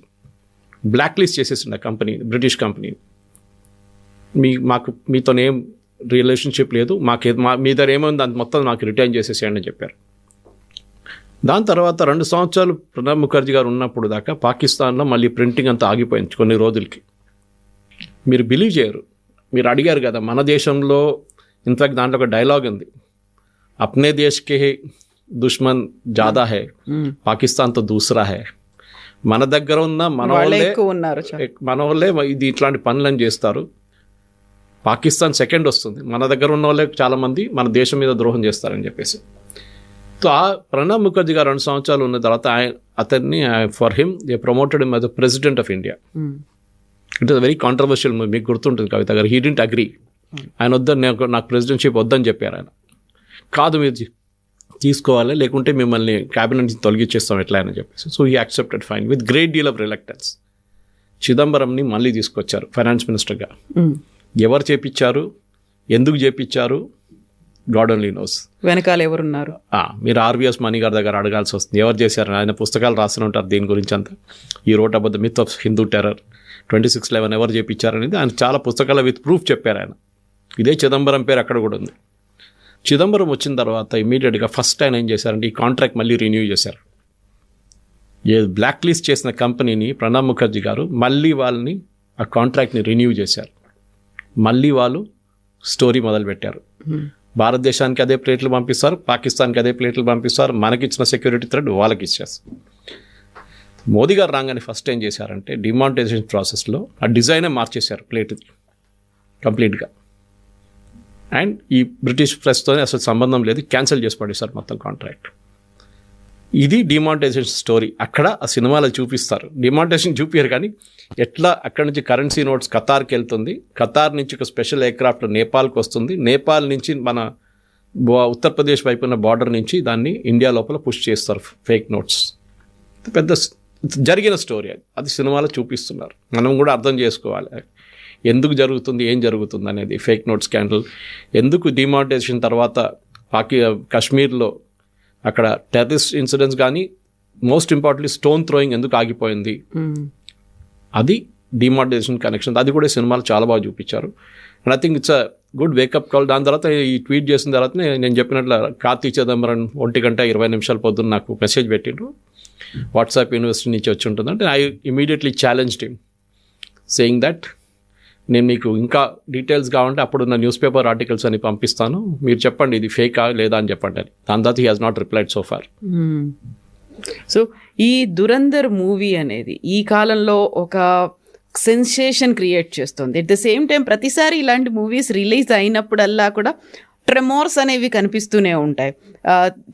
బ్లాక్ లిస్ట్ చేసేసిండు ఆ కంపెనీ, బ్రిటిష్ కంపెనీ. మీతోనేం రిలేషన్షిప్ లేదు, మీ దగ్గర ఏమైంది దాని మొత్తం నాకు రిటర్న్ చేసేసేయండి అని చెప్పారు. దాని తర్వాత 2 సంవత్సరాలు ప్రణబ్ ముఖర్జీ గారు ఉన్నప్పుడు దాకా పాకిస్తాన్లో మళ్ళీ ప్రింటింగ్ అంతా ఆగిపోయింది కొన్ని రోజులకి. మీరు బిలీవ్ చేయరు, మీరు అడిగారు కదా మన దేశంలో, ఇన్ఫాక్ట్ దాంట్లో ఒక డైలాగ్ ఉంది, అప్నే దేశ్కే దుష్మన్ జాదా హై, పాకిస్తాన్తో దూసరా హై. మన దగ్గర ఉన్న మన వాళ్ళే ఇది ఇట్లాంటి పనులను చేస్తారు, పాకిస్తాన్ సెకండ్ వస్తుంది, మన దగ్గర ఉన్న వాళ్ళే చాలామంది మన దేశం మీద ద్రోహం చేస్తారని చెప్పేసి. సో ఆ ప్రణబ్ ముఖర్జీ గారు 2 సంవత్సరాలు ఉన్న తర్వాత అతన్ని for him they promoted him as the president of India. It is very controversial, మీకు గుర్తుంటుంది కవిత గారు. హీ డింట్ అగ్రీ, ఆయన వద్దని, నాకు ప్రెసిడెంట్షిప్ వద్దని చెప్పారు ఆయన. కాదు మీరు తీసుకోవాలి, లేకుంటే మిమ్మల్ని క్యాబినెట్ నుంచి తొలగించేస్తాం ఎట్లా అని చెప్పేసి. So he accepted fine with great deal of reluctance. చిదంబరంని మళ్ళీ తీసుకొచ్చారు ఫైనాన్స్ మినిస్టర్గా. ఎవరు చేపించారు, ఎందుకు చేపించారు, గాడ్ ఓన్లీ నోస్. వెనకాల ఎవరున్నారు మీరు ఆర్వీఎస్ మణి గారి దగ్గర అడగాల్సి వస్తుంది, ఎవరు చేశారు. ఆయన పుస్తకాలు రాస్తూనే ఉంటారు దీని గురించి అంతా. ఈ wrote about the myth of Hindu terror 26/11 ఎవరు చేపించారనేది ఆయన చాలా పుస్తకాల విత్ ప్రూఫ్ చెప్పారు ఆయన. ఇదే చిదంబరం పేరు అక్కడ కూడా ఉంది. చిదంబరం వచ్చిన తర్వాత ఇమీడియట్గా ఫస్ట్ ఆయన ఏం చేశారంటే ఈ కాంట్రాక్ట్ మళ్ళీ రిన్యూ చేశారు. బ్లాక్ లిస్ట్ చేసిన కంపెనీని ప్రణబ్ ముఖర్జీ గారు మళ్ళీ వాళ్ళని ఆ కాంట్రాక్ట్ని రిన్యూ చేశారు. మళ్ళీ వాళ్ళు స్టోరీ మొదలుపెట్టారు. భారతదేశానికి అదే ప్లేట్లు పంపిస్తారు, పాకిస్తాన్కి అదే ప్లేట్లు పంపిస్తారు, మనకిచ్చిన సెక్యూరిటీ థ్రెడ్ వాళ్ళకి ఇచ్చేస్తారు. మోదీ గారు రాగానే ఫస్ట్ ఏం చేశారంటే డిమానిటైజేషన్ ప్రాసెస్లో ఆ డిజైనే మార్చేశారు ప్లేట్ది కంప్లీట్గా. అండ్ ఈ బ్రిటిష్ ప్రెస్తో అసలు సంబంధం లేదు, క్యాన్సిల్ చేసి పడేశారు మొత్తం కాంట్రాక్ట్. ఇది డిమానిటైజేషన్ స్టోరీ. అక్కడ ఆ సినిమాలో చూపిస్తారు. డిమానిటైజేషన్ చూపించారు కానీ ఎట్లా అక్కడ నుంచి కరెన్సీ నోట్స్ ఖతార్కి వెళ్తుంది, ఖతార్ నుంచి ఒక స్పెషల్ ఎయిర్క్రాఫ్ట్ నేపాల్కి వస్తుంది, నేపాల్ నుంచి మన ఉత్తరప్రదేశ్ వైపు ఉన్న బార్డర్ నుంచి దాన్ని ఇండియా లోపల పుష్ చేస్తారు ఫేక్ నోట్స్. పెద్ద జరిగిన స్టోరీ అది సినిమాలో చూపిస్తున్నారు. మనం కూడా అర్థం చేసుకోవాలి ఎందుకు జరుగుతుంది, ఏం జరుగుతుంది అనేది. ఫేక్ నోట్ స్కాండల్ ఎందుకు డిమానిటైజేషన్ తర్వాత కాశ్మీర్లో అక్కడ టెర్రరిస్ట్ ఇన్సిడెంట్స్ కానీ మోస్ట్ ఇంపార్టెంట్లీ స్టోన్ థ్రోయింగ్ ఎందుకు ఆగిపోయింది, అది డిమానిటైజేషన్ కనెక్షన్. అది కూడా సినిమాలు చాలా బాగా చూపించారు. And I think it's a good wake up call. దాని తర్వాత ఈ ట్వీట్ చేసిన తర్వాత నేను చెప్పినట్లు కార్తీ చిదంబరం 1:20 పొద్దున్న నాకు మెసేజ్ పెట్టిండ్రు, వాట్సాప్ యూనివర్సిటీ నుంచి వచ్చి ఉంటుంది అంటే. I immediately challenged him saying that నేను మీకు ఇంకా డీటెయిల్స్ కావాలంటే అప్పుడున్న న్యూస్ పేపర్ ఆర్టికల్స్ అని పంపిస్తాను, మీరు చెప్పండి ఇది ఫేకా లేదా అని చెప్పండి అని. దాని తర్వాత he has not replied so far. So ఈ దురంధర్ మూవీ అనేది ఈ కాలంలో ఒక సెన్సేషన్ క్రియేట్ చేస్తుంది. ఎట్ ద సేమ్ టైం ప్రతిసారి ఇలాంటి మూవీస్ రిలీజ్ అయినప్పుడల్లా కూడా ట్రెమోర్స్ అనేవి కనిపిస్తూనే ఉంటాయి.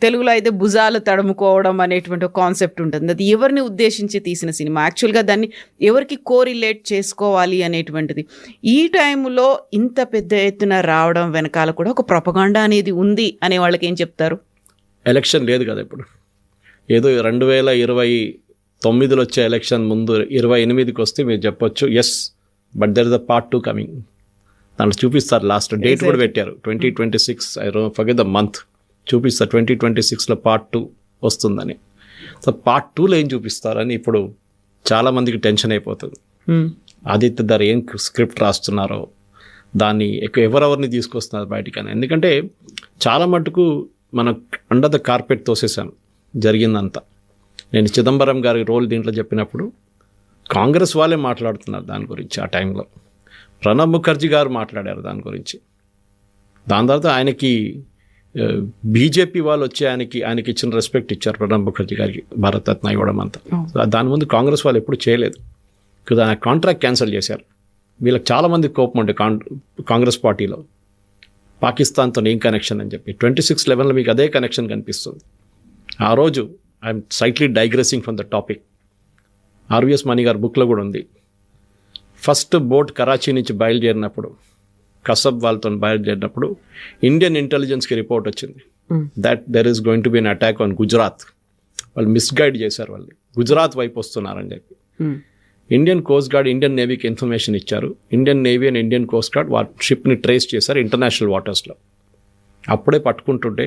తెలుగులో అయితే భుజాలు తడుముకోవడం అనేటువంటి ఒక కాన్సెప్ట్ ఉంటుంది. అది ఎవరిని ఉద్దేశించి తీసిన సినిమా, యాక్చువల్గా దాన్ని ఎవరికి కోరిలేట్ చేసుకోవాలి అనేటువంటిది. ఈ టైంలో ఇంత పెద్ద ఎత్తున రావడం వెనకాల కూడా ఒక ప్రొపగాండా అనేది ఉంది అనే వాళ్ళకి ఏం చెప్తారు? ఎలక్షన్ లేదు కదా ఇప్పుడు, ఏదో 2029 వచ్చే ఎలక్షన్ ముందు 28కి వస్తే మీరు చెప్పొచ్చు yes, but there is a part 2 coming. దాంట్లో చూపిస్తారు, లాస్ట్ డేట్ కూడా పెట్టారు 2026, ఐ ఫర్గెట్ ద మంత్, చూపిస్తారు 2026లో part 2 వస్తుందని. సో part 2లో ఏం చూపిస్తారని ఇప్పుడు చాలామందికి టెన్షన్ అయిపోతుంది. ఆదిత్య ధర్ ఏం స్క్రిప్ట్ రాస్తున్నారో, దాన్ని ఎవరెవరిని తీసుకొస్తున్నారు బయటికి అని. ఎందుకంటే చాలా మటుకు మనం అండర్ ద కార్పెట్ తోసేసాం జరిగిందంతా. నేను చిదంబరం గారి రోల్ దీంట్లో చెప్పినప్పుడు కాంగ్రెస్ వాళ్ళే మాట్లాడుతున్నారు దాని గురించి. ఆ టైంలో ప్రణబ్ ముఖర్జీ గారు మాట్లాడారు దాని గురించి. దాని తర్వాత ఆయనకి బీజేపీ వాళ్ళు వచ్చి ఆయనకి ఇచ్చిన రెస్పెక్ట్ ఇచ్చారు ప్రణబ్ ముఖర్జీ గారికి, భారతరత్న ఇవ్వడం అంతా. దాని ముందు కాంగ్రెస్ వాళ్ళు ఎప్పుడు చేయలేదు. ఆయన కాంట్రాక్ట్ క్యాన్సిల్ చేశారు. వీళ్ళకి చాలామంది కోపం ఉండే కాంగ్రెస్ పార్టీలో, పాకిస్తాన్తో ఏం కనెక్షన్ అని చెప్పి. 26/11లో మీకు అదే కనెక్షన్ కనిపిస్తుంది. ఆ రోజు I'm slightly digressing from the topic, RVS Mani గారి బుక్లో కూడా ఉంది. ఫస్ట్ బోట్ కరాచీ నుంచి బయలుదేరినప్పుడు, కసబ్ వాళ్ళతో బయలుదేరినప్పుడు ఇండియన్ ఇంటెలిజెన్స్కి రిపోర్ట్ వచ్చింది that there is going to be an attack on Gujarat. వాళ్ళు మిస్గైడ్ చేశారు, వాళ్ళు గుజరాత్ వైపు వస్తున్నారని చెప్పి. ఇండియన్ కోస్ట్ గార్డ్ ఇండియన్ నేవీకి ఇన్ఫర్మేషన్ ఇచ్చారు. Indian navy and Indian coast guard షిప్ని ట్రేస్ చేశారు ఇంటర్నేషనల్ వాటర్స్లో. అప్పుడే పట్టుకుంటుంటే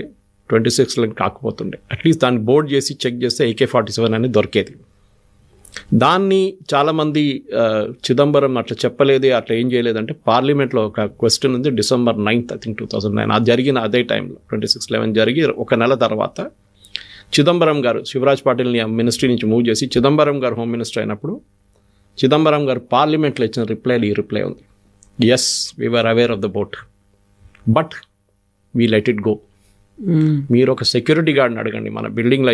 26 కాకపోతుండే, అట్లీస్ట్ దాన్ని బోర్డ్ చేసి చెక్ చేస్తే AK-47 అనేది దొరికేది. దాన్ని చాలామంది చిదంబరం అట్లా చెప్పలేదు, అట్లా ఏం చేయలేదంటే పార్లమెంట్లో ఒక క్వశ్చన్ ఉంది. December 9th I think 2009 అది జరిగిన అదే టైంలో 26/11 జరిగి ఒక నెల తర్వాత చిదంబరం గారు శివరాజ్ పాటిల్ని మినిస్ట్రీ నుంచి మూవ్ చేసి చిదంబరం గారు హోమ్ మినిస్టర్ అయినప్పుడు చిదంబరం గారు పార్లమెంట్లో ఇచ్చిన ఈ రిప్లై ఉంది. Yes, we were aware of the boat but we let it go. మీరు ఒక సెక్యూరిటీ గార్డ్ని అడగండి, మన బిల్డింగ్లో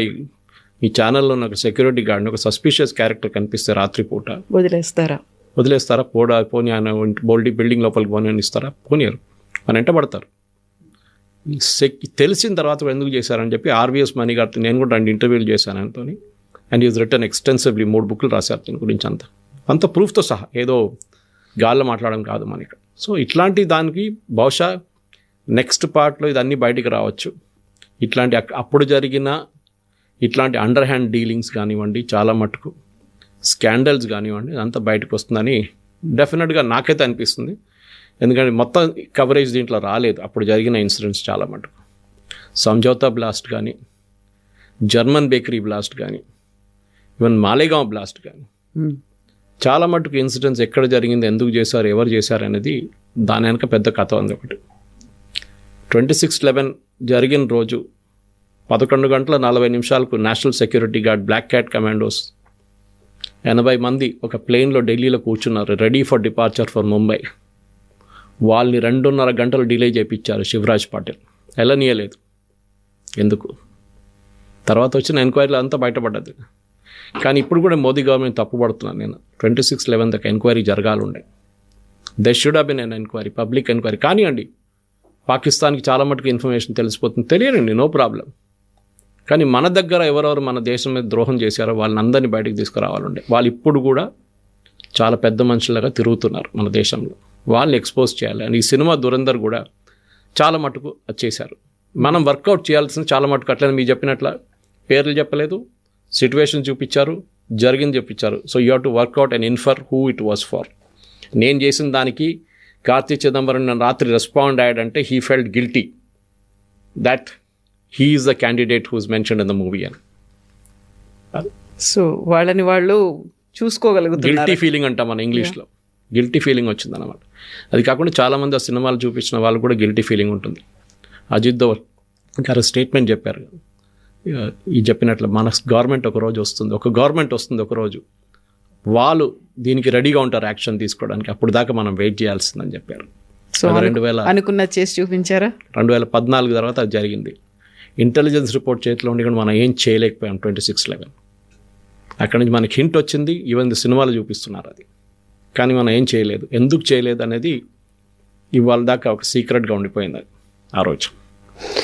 ఈ ఛానల్లో ఉన్న ఒక సెక్యూరిటీ గార్డ్ని, ఒక సస్పిషియస్ క్యారెక్టర్ కనిపిస్తే రాత్రిపూట వదిలేస్తారా? పోనీ ఆయన బిల్డింగ్ లోపలికి పోనీ అని ఇస్తారా? పోనీయరు, మన వెంట పడతారు. తెలిసిన తర్వాత ఎందుకు చేశారని చెప్పి ఆర్వీఎస్ మణి గారితో నేను కూడా 2 ఇంటర్వ్యూలు చేశాను ఆయనతో. అండ్ ఈజ్ రిటర్న్ ఎక్స్టెన్సివ్లీ 3 బుక్లు రాశారు దీని గురించి అంత ప్రూఫ్తో సహా, ఏదో గాల్లో మాట్లాడడం కాదు మనకి. సో ఇట్లాంటి దానికి బహుశా నెక్స్ట్ పార్ట్లో ఇదన్నీ బయటికి రావచ్చు. ఇట్లాంటి అప్పుడు జరిగిన ఇట్లాంటి అండర్ హ్యాండ్ డీలింగ్స్ కానివ్వండి, చాలా మటుకు స్కాండల్స్ కానివ్వండి, అంతా బయటకు వస్తుందని డెఫినెట్గా నాకైతే అనిపిస్తుంది. ఎందుకంటే మొత్తం కవరేజ్ దీంట్లో రాలేదు అప్పుడు జరిగిన ఇన్సిడెంట్స్ చాలా మటుకు. సంజౌతా బ్లాస్ట్ కానీ, జర్మన్ బేకరీ బ్లాస్ట్ కానీ, ఈవెన్ మాలేగాంవ్ బ్లాస్ట్ కానీ, చాలా మటుకు ఇన్సిడెంట్స్ ఎక్కడ జరిగింది, ఎందుకు చేశారు, ఎవరు చేశారు అనేది దాని వెనక పెద్ద కథ ఉంది. ఒకటి 26/11 జరిగిన రోజు 11:40 national security guard black cat commandos 80 మంది ఒక ప్లేన్లో ఢిల్లీలో కూర్చున్నారు, ready for departure for Mumbai. వాళ్ళని 2.5 గంటలు డిలే చేయించారు శివరాజ్ పాటిల్. వెళ్ళనీయలేదు. ఎందుకు? తర్వాత వచ్చిన ఎంక్వైరీలో అంతా బయటపడ్డది. కానీ ఇప్పుడు కూడా మోదీ గవర్నమెంట్ తప్పుపడుతున్నాను నేను. 26/11 దాకా ఎంక్వైరీ జరగాలండే. They should have been an enquiry, public enquiry. కానివ్వండి, పాకిస్తాన్కి చాలా మటుకు ఇన్ఫర్మేషన్ తెలిసిపోతుంది, తెలియనండి, నో ప్రాబ్లం. కానీ మన దగ్గర ఎవరెవరు మన దేశం మీద ద్రోహం చేశారో వాళ్ళని అందరినీ బయటకు తీసుకురావాలండే. వాళ్ళు ఇప్పుడు కూడా చాలా పెద్ద మనుషులుగా తిరుగుతున్నారు మన దేశంలో. వాళ్ళని ఎక్స్పోజ్ చేయాలి. అండ్ ఈ సినిమా దురందర్ కూడా చాలా మటుకు అది చేశారు. మనం వర్కౌట్ చేయాల్సిన చాలా మటుకు అట్లనే మీరు చెప్పినట్ల పేర్లు చెప్పలేదు, సిచ్యువేషన్ చూపించారు, జరిగింది చెప్పించారు. So you have to work out and infer who it was for. నేను చేసిన దానికి కార్తీ చిదంబరం నన్ను రాత్రి రెస్పాండ్ అయ్యాడంటే he felt guilty that he is the candidate who is mentioned in the movie అని. సో వాళ్ళని వాళ్ళు చూసుకోగలుగుతారు. గిల్టీ ఫీలింగ్ అంటాం మన ఇంగ్లీష్లో. గిల్టీ ఫీలింగ్ వచ్చిందన్నమాట. అది కాకుండా చాలామంది ఆ సినిమాలు చూపించిన వాళ్ళు కూడా గిల్టీ ఫీలింగ్ ఉంటుంది. అజిత్ దోవల్ గారు స్టేట్మెంట్ చెప్పారు, ఈ చెప్పినట్లు మన గవర్నమెంట్ ఒక రోజు వస్తుంది, ఒక రోజు వాళ్ళు దీనికి రెడీగా ఉంటారు యాక్షన్ తీసుకోవడానికి, అప్పుడు దాకా మనం వెయిట్ చేయాల్సిందని చెప్పారు. సో 2000 అనుకున్న చేసి చూపించారా? 2014 తర్వాత అది జరిగింది. ఇంటెలిజెన్స్ రిపోర్ట్ చేతిలో ఉండి కూడా మనం ఏం చేయలేకపోయాం. 26/11 అక్కడి నుంచి మనకి హింట్ వచ్చింది, ఈవెన్ సినిమాలు చూపిస్తున్నారు అది. కానీ మనం ఏం చేయలేదు. ఎందుకు చేయలేదు అనేది ఇవాళ దాకా ఒక సీక్రెట్గా ఉండిపోయింది అది ఆ రోజు.